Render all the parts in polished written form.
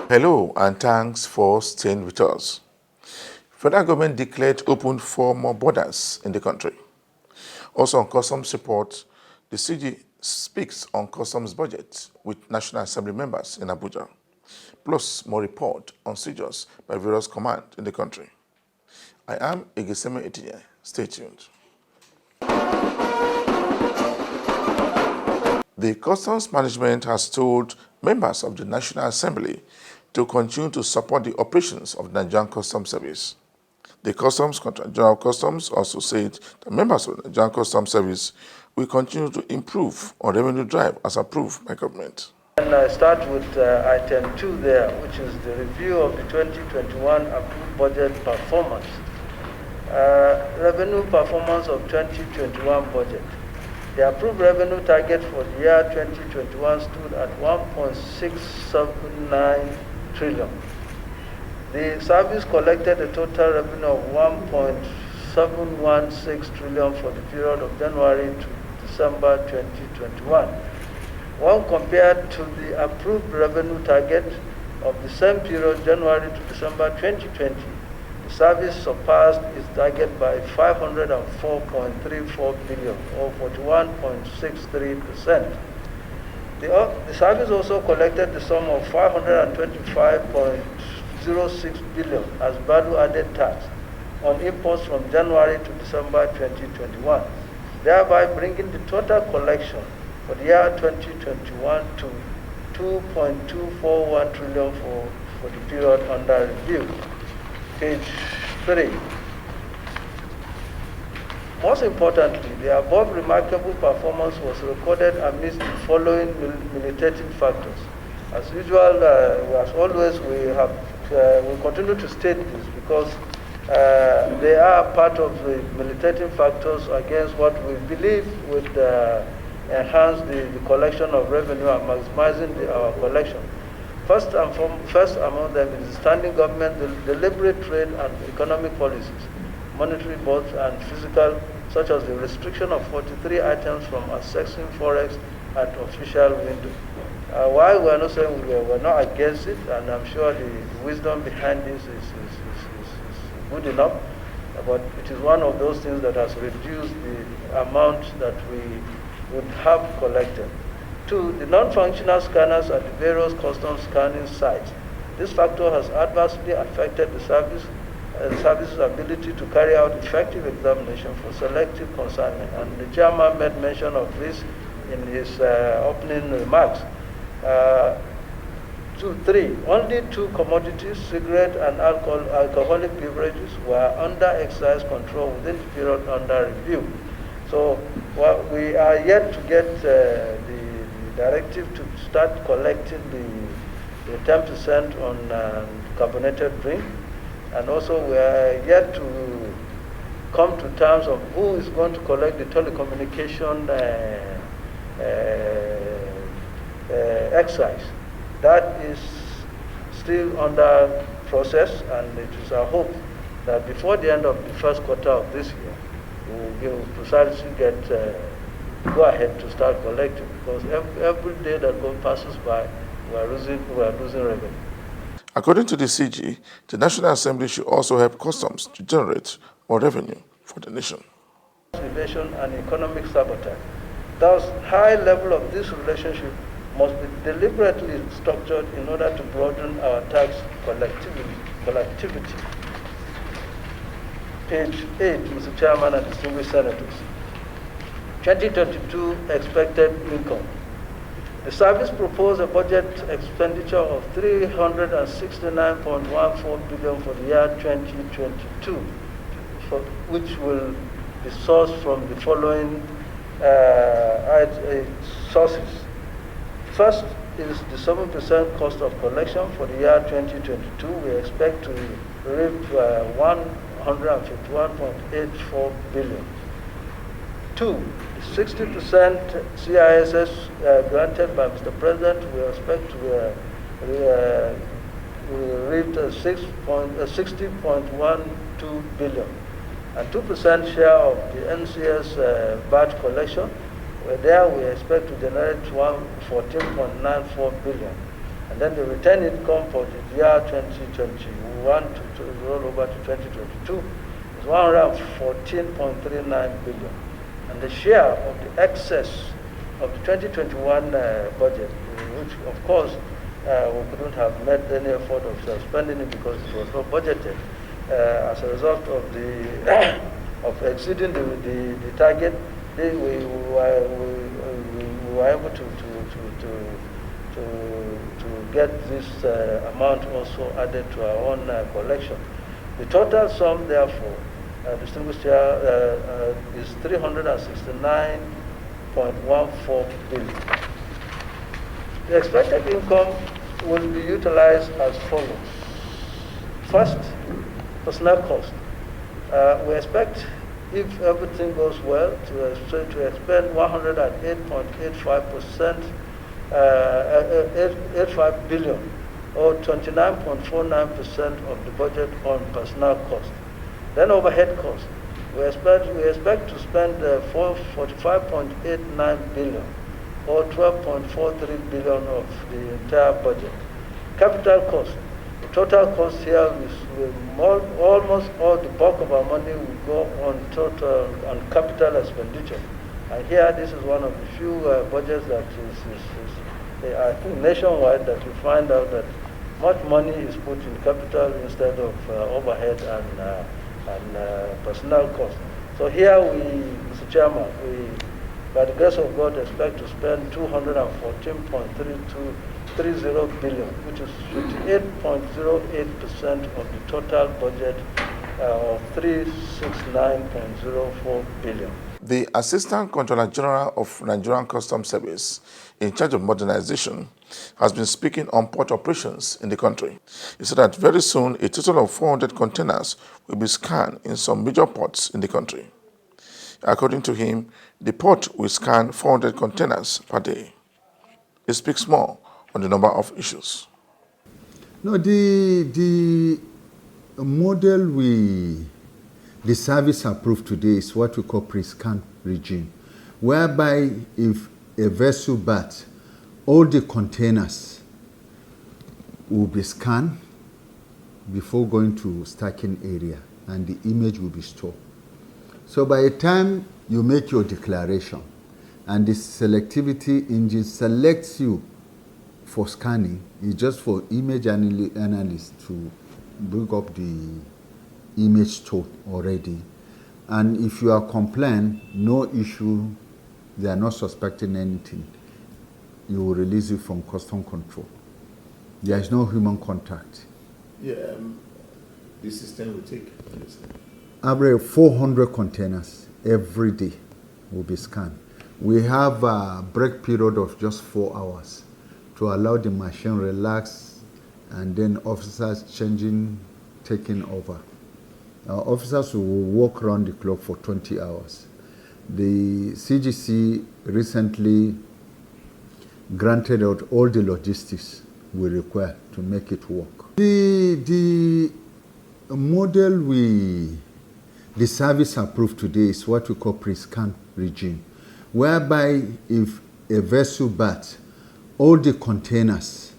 Hello and thanks for staying with us. Federal government declared open 4 more borders in the country. Also on customs support, the CG speaks on customs budget with National Assembly members in Abuja, plus more report on seizures by various commands in the country. I am Igeseme Etinye. Stay tuned. The Customs Management has told members of the National Assembly to continue to support the operations of the Nigerian Customs Service. The Customs Contractor General of Customs also said that members of the Nigerian Customs Service will continue to improve on revenue drive as approved by government. And I start with item 2 there, which is the review of the 2021 approved budget performance. Revenue performance of 2021 budget. The approved revenue target for the year 2021 stood at 1.679 trillion. The service collected a total revenue of 1.716 trillion for the period of January to December 2021. When compared to the approved revenue target of the same period, January to December 2020, the service surpassed its target by 504.34 billion, or 41.63%. The service also collected the sum of 525.06 billion as value-added tax on imports from January to December 2021, thereby bringing the total collection for the year 2021 to 2.241 trillion for the period under review. Page 3. Most importantly, the above remarkable performance was recorded amidst the following militating factors. As usual, as always, we continue to state this because they are part of the militating factors against what we believe would enhance the collection of revenue and maximizing our collection. First among them is the standing government, the deliberate trade and economic policies, monetary both and physical, such as the restriction of 43 items from accessing forex at official window. While we are not saying we're not against it, and I'm sure the wisdom behind this is good enough, but it is one of those things that has reduced the amount that we would have collected. 2, the non-functional scanners at the various customs scanning sites. This factor has adversely affected the service's ability to carry out effective examination for selective consignment, and the chairman made mention of this in his opening remarks. 3, only 2 commodities, cigarette and alcoholic beverages, were under excise control within the period under review. So we are yet to get the directive to start collecting the 10% on carbonated drink, and also we are yet to come to terms of who is going to collect the telecommunication excise. That is still under process, and it is our hope that before the end of the first quarter of this year, we will precisely get go ahead to start collecting, because every day that passes by, we are losing revenue. According to the CG, the National Assembly should also help customs to generate more revenue for the nation. Evasion and economic sabotage. Thus, high level of this relationship must be deliberately structured in order to broaden our tax collectivity. Page 8, Mr. Chairman and distinguished senators. 2022 expected income. The service proposed a budget expenditure of 369.14 billion for the year 2022, which will be sourced from the following sources. First is the 7% cost of collection for the year 2022. We expect to reach 151.84 billion. 2, the 60% CISS granted by Mr. President, we expect to reach 60.12 billion. And 2% share of the NCS batch collection, where there we expect to generate 14.94 billion. And then the retained income for the year 2021 to roll over to 2022 is 114.39 billion. And the share of the excess of the 2021 budget, which of course we couldn't have made any effort of spending it because it was not budgeted, as a result of the of exceeding the target, we were able to get this amount also added to our own collection. The total sum, therefore, distinguished here, is 369.14 billion. The expected income will be utilized as follows. First, personnel cost. We expect, if everything goes well, to expend 108.85%, 85 billion, or 29.49% of the budget on personnel cost. Then overhead cost. We expect to spend 45.89 billion, or 12.43 billion of the entire budget. Capital cost. The total cost here is almost all the bulk of our money will go on capital expenditure. And here, this is one of the few budgets that is I think nationwide, that you find out that much money is put in capital instead of overhead and personnel costs. So here Mr. Chairman, we, by the grace of God, expect to spend 214.30 billion, which is 58.08% of the total budget of 369.04 billion. The Assistant Controller General of Nigerian Customs Service, in charge of modernization, has been speaking on port operations in the country. He said that very soon a total of 400 containers will be scanned in some major ports in the country. According to him, the port will scan 400 containers per day. He speaks more on the number of issues. No, the model the service approved today is what we call pre-scan regime, whereby if a vessel berths, all the containers will be scanned before going to stacking area, and the image will be stored. So by the time you make your declaration and the selectivity engine selects you for scanning, it's just for image analysts to bring up the image stored already. And if you are compliant, no issue, they are not suspecting anything, you will release it from custom control. There is no human contact. Yeah, the system will take. Average 400 containers every day will be scanned. We have a break period of just 4 hours to allow the machine relax, and then officers taking over. Our officers will work around the clock for 20 hours. The CGC recently granted out all the logistics we require to make it work. The model the service approved today is what we call pre-scan regime, whereby if a vessel berths, all the containers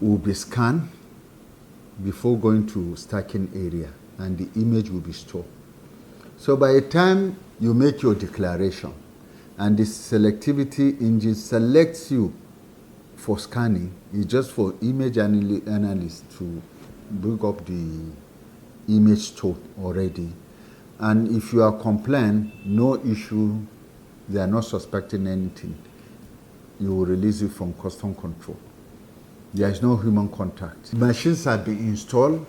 will be scanned before going to stacking area, and the image will be stored. So by the time you make your declaration and the selectivity engine selects you for scanning, it's just for image analysts to bring up the image stored already. And if you are compliant, no issue, they are not suspecting anything, you will release it from custom control. There is no human contact. Machines have been installed.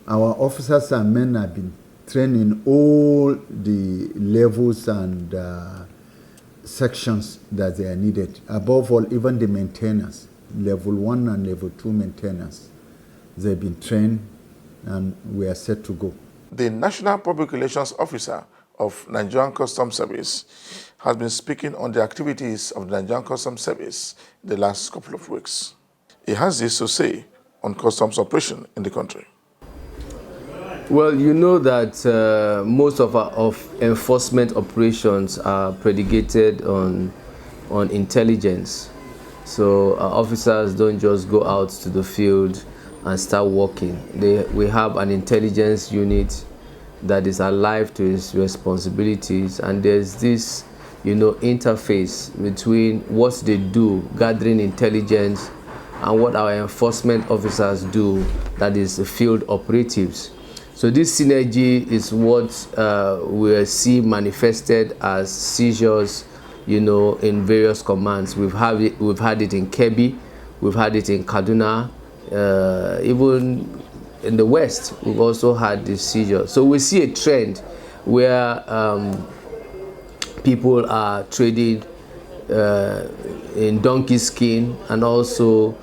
Our officers and men have been trained in all the levels and sections that they are needed. Above all, even the maintainers, level 1 and level 2 maintainers, they've been trained and we are set to go. The National Public Relations Officer of Nigerian Customs Service has been speaking on the activities of the Nigerian Customs Service in the last couple of weeks. He has this to say on customs operation in the country. Well, you know that most of our enforcement operations are predicated on intelligence. So officers don't just go out to the field and start working. We have an intelligence unit that is alive to its responsibilities, and there's this, interface between what they do, gathering intelligence, and what our enforcement officers do, that is the field operatives. So this synergy is what we see manifested as seizures, in various commands. We've had it in Kebbi, we've had it in Kaduna, even in the West, we've also had this seizure. So we see a trend where people are trading in donkey skin and also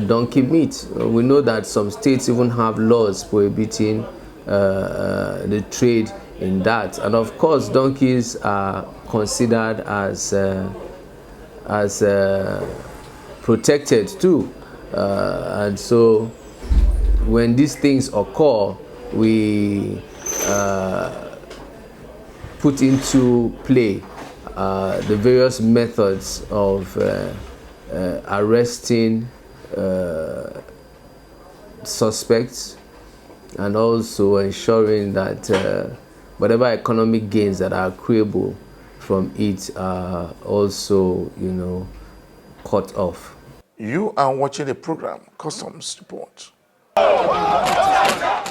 donkey meat. We know that some states even have laws prohibiting the trade in that, and of course donkeys are considered as protected too, and so when these things occur, we put into play the various methods of arresting suspects, and also ensuring that whatever economic gains that are accruable from it are also, cut off. You are watching the program Customs Report.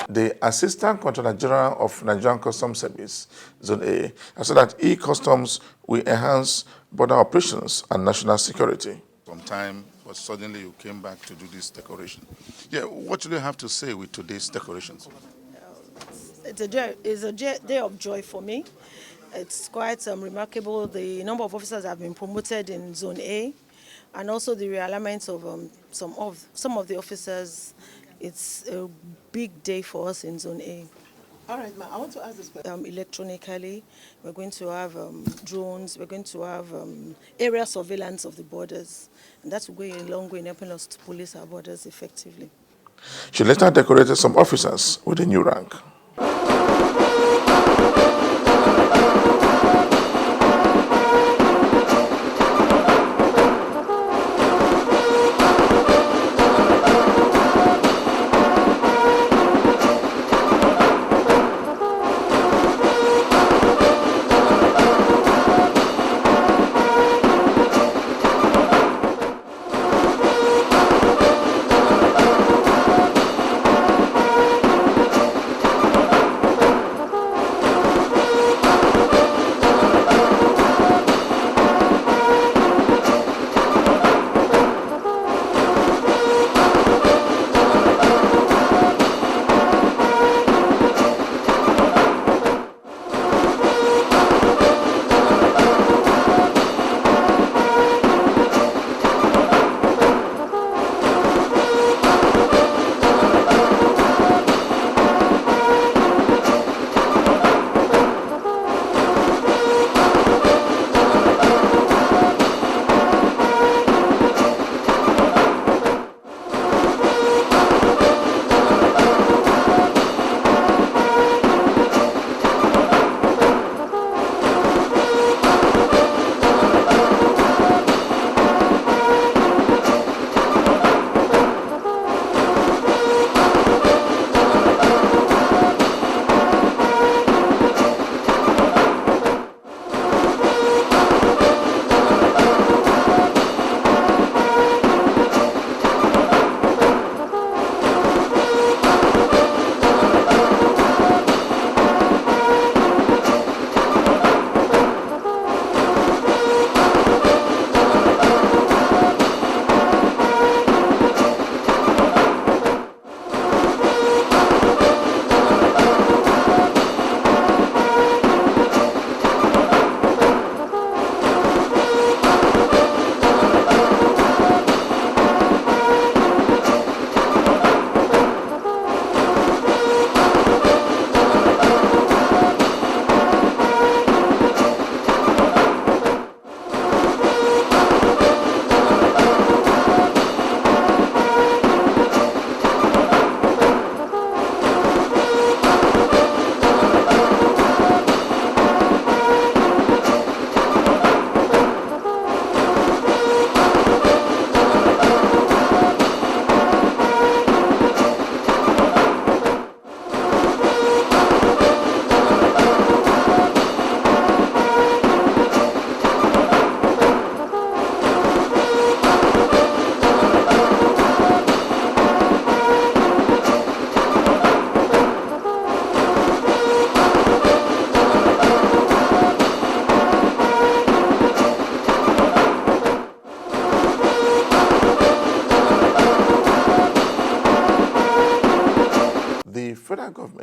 The Assistant Controller General of Nigerian Customs Service, Zone A, has said that e-customs will enhance border operations and national security. Some time, but suddenly you came back to do this decoration. Yeah, what do you have to say with today's decorations? It's a day of joy for me. It's quite remarkable, the number of officers that have been promoted in Zone A, and also the realignment of some of the officers. It's a big day for us in Zone A. All right, ma, I want to ask this question. Electronically, we're going to have drones, we're going to have area surveillance of the borders, and that will go a long way in helping us to police our borders effectively. She later decorated some officers with a new rank.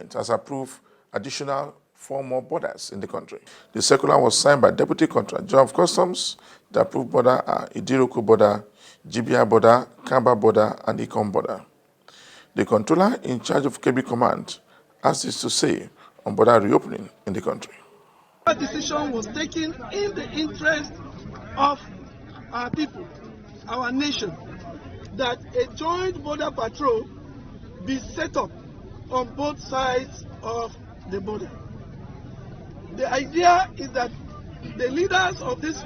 government has approved additional 4 more borders in the country. The circular was signed by Deputy Controller General of Customs. The approved border are Idiroko border, Jibia border, Kamba border, and Ikom border. The controller in charge of KB Command has this to say on border reopening in the country. That decision was taken in the interest of our people, our nation, that a joint border patrol be set up on both sides of the border. The idea is that the leaders of these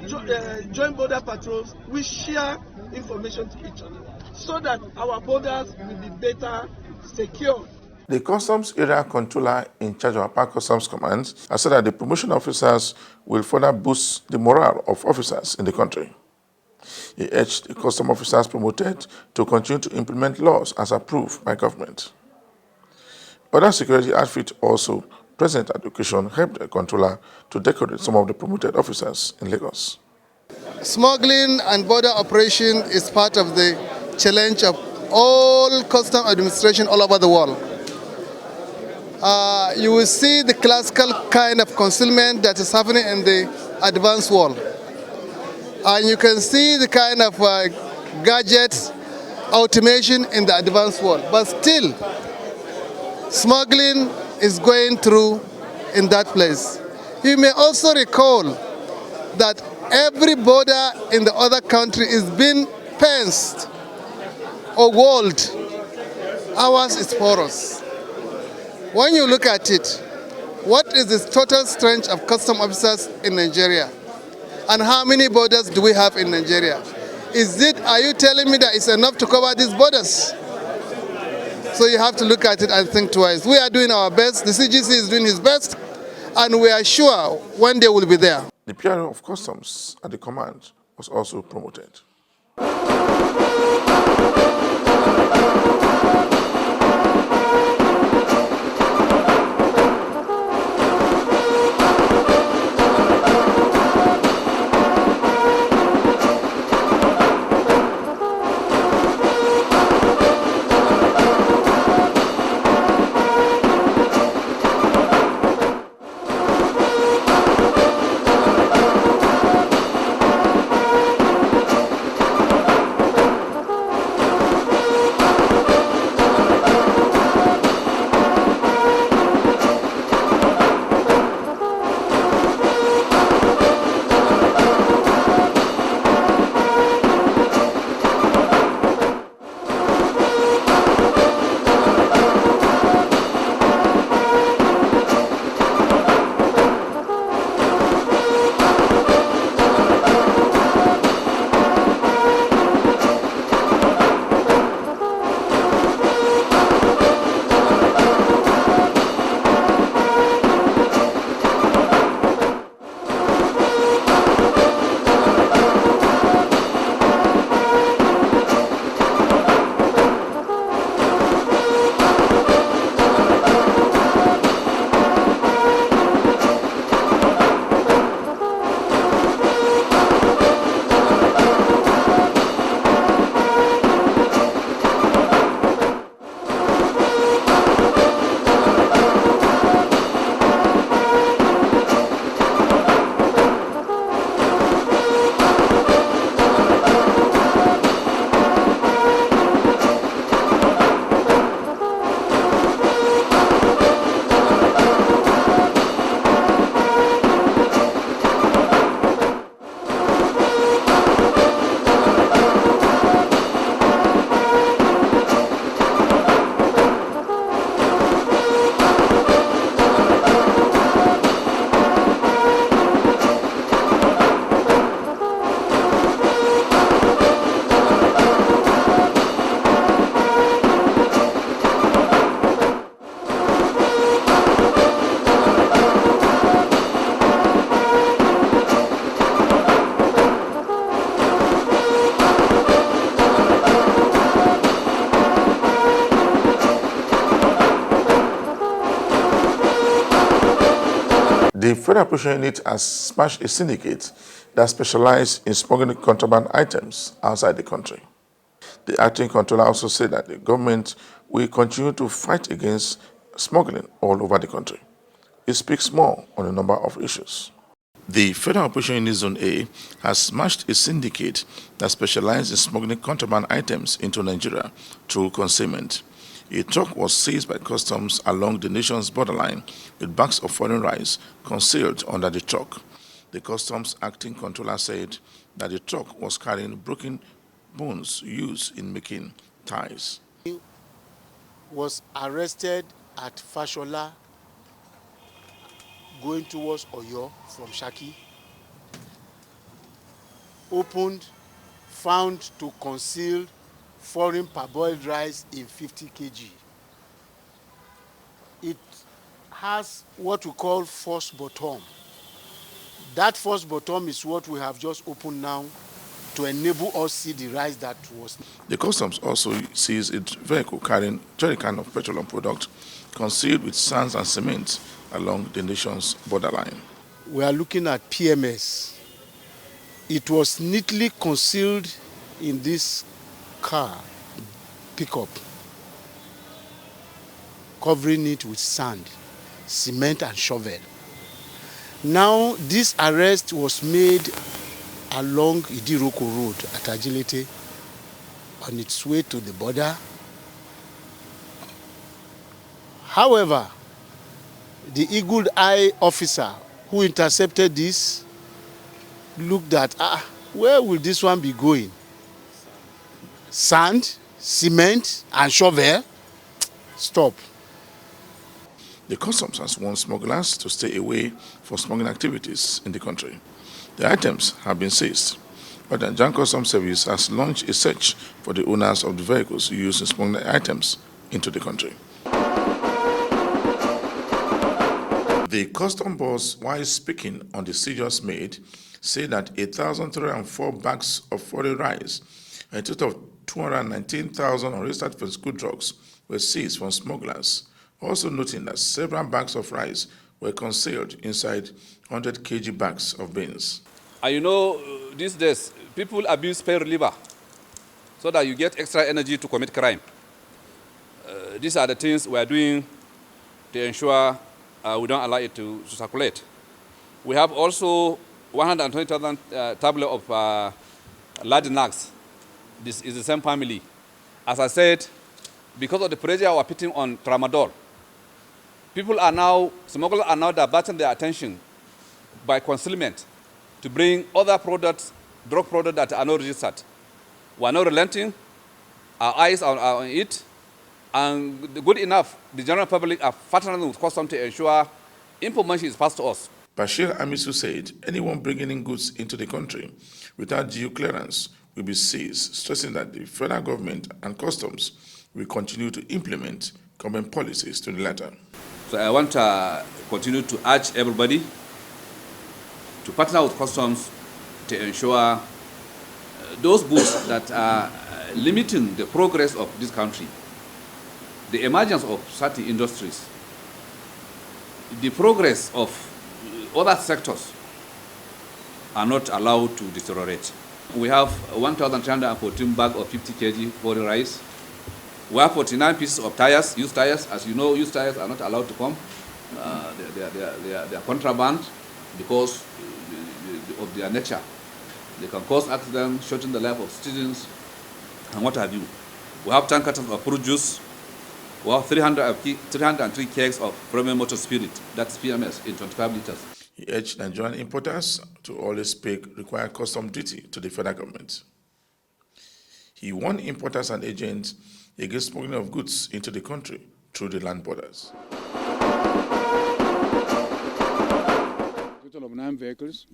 joint border patrols will share information to each other so that our borders will be better secured. The Customs Area Controller in charge of Upper Customs Command has said that the promotion officers will further boost the morale of officers in the country. He urged the custom officers promoted to continue to implement laws as approved by government. Other security outfits also present at the occasion helped the controller to decorate some of the promoted officers in Lagos. Smuggling and border operation is part of the challenge of all custom administration all over the world. You will see the classical kind of concealment that is happening in the advanced world. And you can see the kind of gadgets, automation in the advanced world. But still, smuggling is going through in that place. You may also recall that every border in the other country is being fenced or walled. Ours is porous. When you look at it, what is the total strength of custom officers in Nigeria? And how many borders do we have in Nigeria? Are you telling me that it's enough to cover these borders? So you have to look at it and think twice. We are doing our best, the CGC is doing his best, and we are sure one day we'll be there. The PRO of Customs at the command was also promoted. The Federal Operation Unit has smashed a syndicate that specialized in smuggling contraband items outside the country. The acting controller also said that the government will continue to fight against smuggling all over the country. It speaks more on a number of issues. The Federal Operation Unit Zone A has smashed a syndicate that specialized in smuggling contraband items into Nigeria through concealment. A truck was seized by customs along the nation's borderline with bags of foreign rice concealed under the truck. The customs acting controller said that the truck was carrying broken bones used in making ties. He was arrested at Fashola going towards Oyo from Shaki. Opened, found to conceal foreign parboiled rice in 50 kg. It has what we call false bottom. That false bottom is what we have just opened now to enable us see the rice that was. The customs also seized a vehicle carrying jerrycan of petroleum product concealed with sands and cement along the nation's borderline. We are looking at PMS. It was neatly concealed in this car pickup, covering it with sand, cement and shovel. Now this arrest was made along Idiroko Road at Agility on its way to the border. However, the Eagle Eye officer who intercepted this looked at, where will this one be going? Sand, cement and shovel? Stop. The customs has warned smugglers to stay away from smuggling activities in the country. The items have been seized, but the Nigerian Customs Service has launched a search for the owners of the vehicles used in smuggling items into the country. The custom boss, while speaking on the seizures made, said that 1,304 bags of foreign rice and a total of 219,000 unregistered physical drugs were seized from smugglers, also noting that several bags of rice were concealed inside 100 kg bags of beans. And these days, people abuse pain reliever so that you get extra energy to commit crime. These are the things we are doing to ensure we don't allow it to circulate. We have also 120,000 tablets of Ladinax. This is the same family. As I said, because of the pressure we are putting on tramadol, smugglers are now diverting their attention by concealment to bring other products, drug products that are not registered. We are not relenting. Our eyes are on it. And good enough, the general public are partnering with customs to ensure information is passed to us. Bashir Amisu said anyone bringing in goods into the country without due clearance will be seized, stressing that the federal government and customs will continue to implement government policies to the letter. So I want to continue to urge everybody to partner with customs to ensure those goods that are limiting the progress of this country, the emergence of certain industries, the progress of other sectors are not allowed to deteriorate. We have 1,314 bags of 50 kg foreign rice. We have 49 pieces of tires, used tires. As you know, used tires are not allowed to come. They are contraband because of their nature. They can cause accidents, shorten the life of citizens, and what have you. We have 10 cartons of fruit juice. We have 303 kegs of premium motor spirit, that's PMS, in 25 liters. He urged Nigerian importers to always pay required custom duty to the federal government. He warned importers and agents against smuggling of goods into the country through the land borders. A total of 9 vehicles,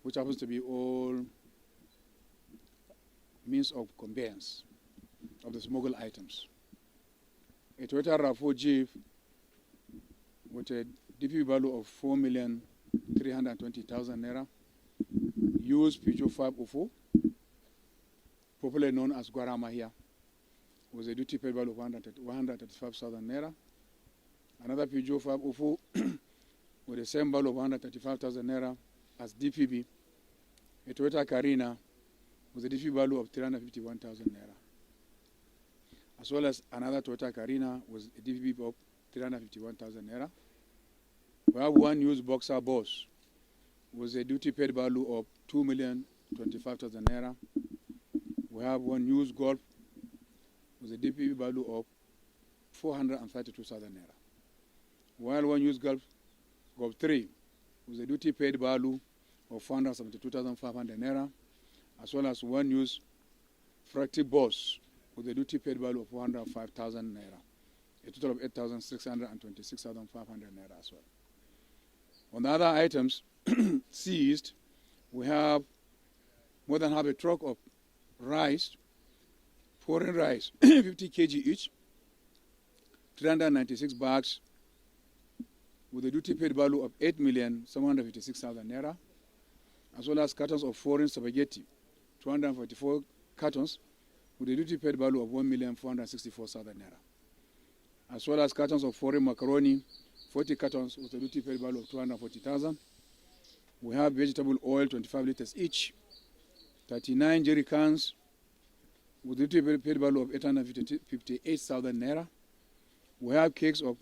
which happens to be all means of conveyance of the smuggled items. A Toyota RAV4 Jeep with a DP value of 4,320,000 naira, used Peugeot 504, popularly known as Guarama here, was a duty paid value of 135,000 naira. Another Peugeot 504 with the same value of 135,000 naira as DPB, a Toyota Carina with a DP value of 351,000 naira, as well as another Toyota Carina with a DPB of 351,000 naira. We have one used boxer bus with a duty paid value of 2,025,000 naira. We have one used golf with a DPP value of 432,000 naira. While one used golf 3 with a duty paid value of 472,500 naira, as well as one used fractive bus with a duty paid value of 405,000 naira, a total of 8,626,500 naira as well. On the other items seized, we have more than half a truck of rice, foreign rice, 50 kg each, 396 bags with a duty paid value of 8,756,000 naira, as well as cartons of foreign spaghetti, 244 cartons with a duty paid value of 1,464,000 naira, as well as cartons of foreign macaroni, 40 cartons with a duty paid value of 240,000. We have vegetable oil, 25 liters each, 39 jerry cans with a duty paid value of 858,000 naira. We have cakes of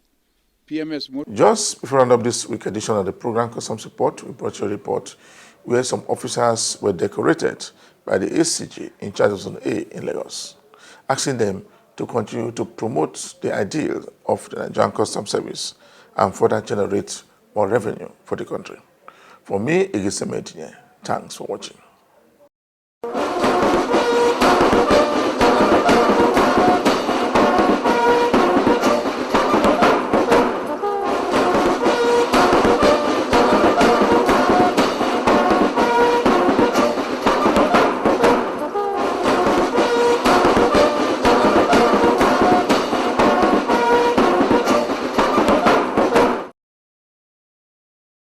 PMS. Just before I round up this week edition of the program Customs Report, we brought you a report where some officers were decorated by the ACG in charge of Zone A in Lagos, asking them to continue to promote the ideal of the Nigerian Customs Service and further generate more revenue for the country. For me, Igisemedine, thanks for watching.